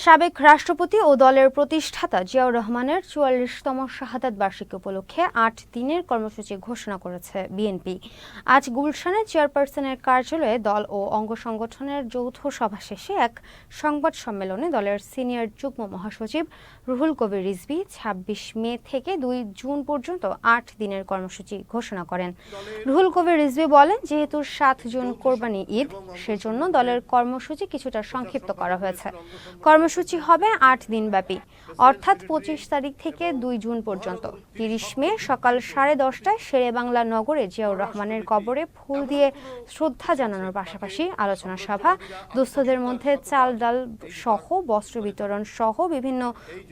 সাবেক রাষ্ট্রপতি ও দলের প্রতিষ্ঠাতা জিয়াউর রহমানের ৪৪তম শাহাদাত বার্ষিকী উপলক্ষে ৮ দিনের কর্মসূচি ঘোষণা করেছে বিএনপি। আজ গুলশানে চেয়ারপারসনের কার্যালয়ে দল ও অঙ্গ সংগঠনের যৌথ সভা শেষে এক সংবাদ সম্মেলনে দলের সিনিয়র যুগ্ম মহাসচিব রুহুল কবির রিজভী ২৬ মে থেকে ২ জুন পর্যন্ত ৮ দিনের কর্মসূচি ঘোষণা করেন। রুহুল কবির রিজভী বলেন, যেহেতু ৭ জুন কোরবানি ঈদ, সেজন্য দলের কর্মসূচি কিছুটা সংক্ষিপ্ত করা হয়েছে। কর্মসূচি হবে ৮ দিনব্যাপী, অর্থাৎ ২৫ তারিখ থেকে ২ জুন পর্যন্ত। ৩০ মে সকাল ১০:৩০টায় শেরেবাংলা নগরে জিয়াউর রহমানের কবরে ফুল দিয়ে শ্রদ্ধা জানানোর পাশাপাশি আলোচনা সভা, দুস্থদের মধ্যে চাল ডাল সহ বস্ত্র বিতরণ সহ বিভিন্ন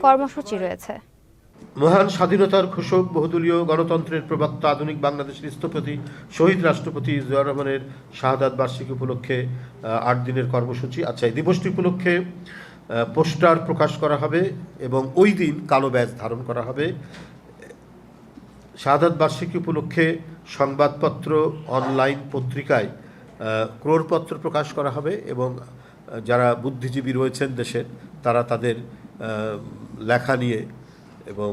কর্মসূচি রয়েছে। মহান স্বাধীনতার ঘোষক, বহুদলীয় গণতন্ত্রের প্রবক্তা, আধুনিক বাংলাদেশের স্থপতি শহীদ রাষ্ট্রপতি জিয়াউর রহমানের শাহাদাত বার্ষিকী উপলক্ষে ৮ দিনের কর্মসূচি। আচ্ছা, এই দিবসটি উপলক্ষে পোস্টার প্রকাশ করা হবে এবং ওই দিন কালো ব্যাজ ধারণ করা হবে। শাহাদাত বার্ষিকী উপলক্ষে সংবাদপত্র, অনলাইন পত্রিকায় ক্রোড়পত্র প্রকাশ করা হবে এবং যারা বুদ্ধিজীবী রয়েছেন দেশের, তারা তাদের লেখা নিয়ে এবং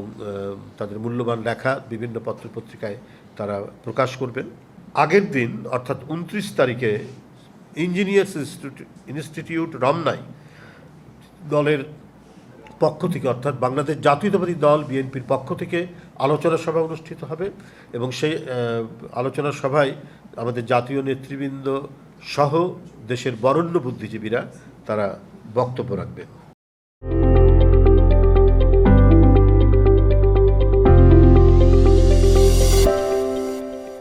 তাদের মূল্যবান লেখা বিভিন্ন পত্রপত্রিকায় তারা প্রকাশ করবেন। আগের দিন অর্থাৎ ২৯ তারিখে ইঞ্জিনিয়ার্স ইনস্টিটিউট রমনায় দলের পক্ষ থেকে, অর্থাৎ বাংলাদেশ জাতীয়তাবাদী দল বিএনপির পক্ষ থেকে আলোচনা সভা অনুষ্ঠিত হবে এবং সেই আলোচনা সভায় আমাদের জাতীয় নেতৃবৃন্দ সহ দেশের বরেণ্য বুদ্ধিজীবীরা তারা বক্তব্য রাখবেন।